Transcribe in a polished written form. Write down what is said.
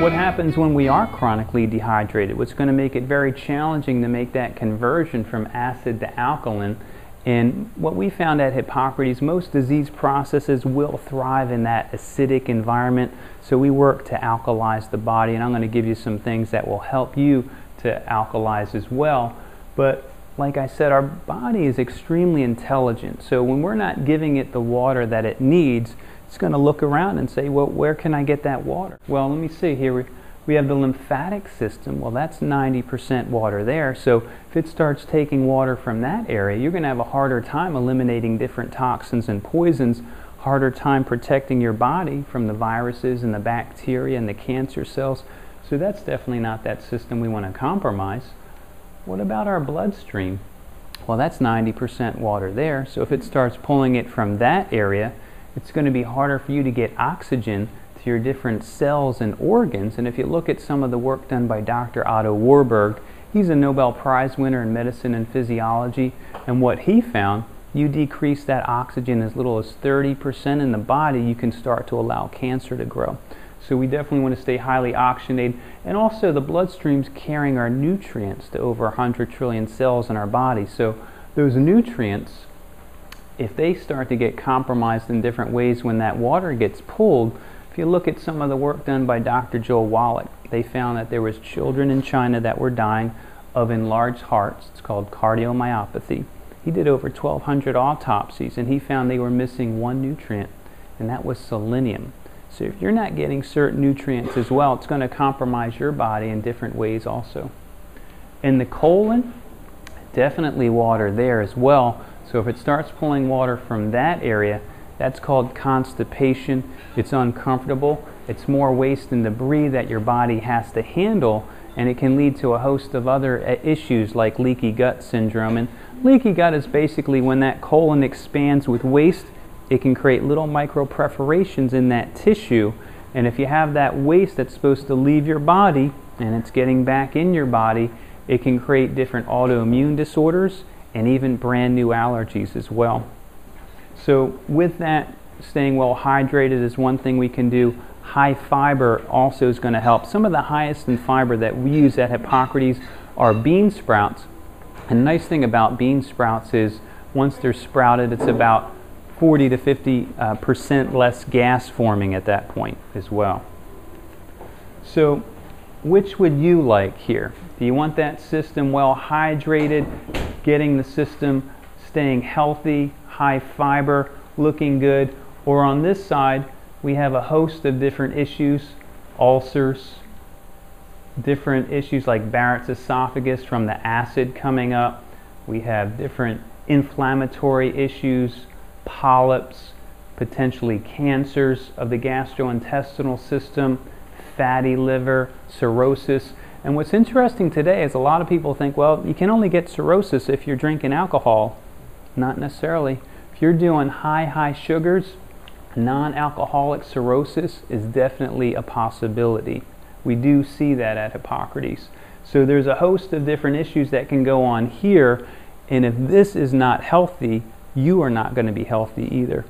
What happens when we are chronically dehydrated? What's going to make it very challenging to make that conversion from acid to alkaline? And what we found at Hippocrates, most disease processes will thrive in that acidic environment. So we work to alkalize the body, and I'm going to give you some things that will help you to alkalize as well. But like I said, our body is extremely intelligent. So when we're not giving it the water that it needs, it's going to look around and say, well, where can I get that water? Well, let me see here. We have the lymphatic system. Well, that's 90% water there. So if it starts taking water from that area, you're going to have a harder time eliminating different toxins and poisons, harder time protecting your body from the viruses and the bacteria and the cancer cells. So that's definitely not that system we want to compromise. What about our bloodstream? Well, that's 90% water there. So if it starts pulling it from that area, it's going to be harder for you to get oxygen to your different cells and organs. And if you look at some of the work done by Dr. Otto Warburg, he's a Nobel Prize winner in medicine and physiology, and what he found, you decrease that oxygen as little as 30% in the body, you can start to allow cancer to grow. So we definitely want to stay highly oxygenated. And also the bloodstream's carrying our nutrients to over 100 trillion cells in our body. So those nutrients, if they start to get compromised in different ways when that water gets pulled, if you look at some of the work done by Dr. Joel Wallach, they found that there was children in China that were dying of enlarged hearts. It's called cardiomyopathy. He did over 1,200 autopsies, and he found they were missing one nutrient, and that was selenium. So if you're not getting certain nutrients as well, it's going to compromise your body in different ways also. In the colon, definitely water there as well. So if it starts pulling water from that area, that's called constipation. It's uncomfortable. It's more waste and debris that your body has to handle, and it can lead to a host of other issues like leaky gut syndrome. And leaky gut is basically when that colon expands with waste, it can create little micro perforations in that tissue. And if you have that waste that's supposed to leave your body and it's getting back in your body, it can create different autoimmune disorders and even brand new allergies as well. So with that, staying well hydrated is one thing we can do. High fiber also is going to help. Some of the highest in fiber that we use at Hippocrates are bean sprouts. And the nice thing about bean sprouts is once they're sprouted, it's about 40 to 50% less gas forming at that point as well. So which would you like here? Do you want that system well hydrated, getting the system staying healthy, high fiber, looking good? Or on this side, we have a host of different issues, ulcers, different issues like Barrett's esophagus from the acid coming up. We have different inflammatory issues, polyps, potentially cancers of the gastrointestinal system, fatty liver, cirrhosis. And what's interesting today is a lot of people think, well, you can only get cirrhosis if you're drinking alcohol. Not necessarily. If you're doing high sugars, non-alcoholic cirrhosis is definitely a possibility. We do see that at Hippocrates. So there's a host of different issues that can go on here, and if this is not healthy, you are not going to be healthy either.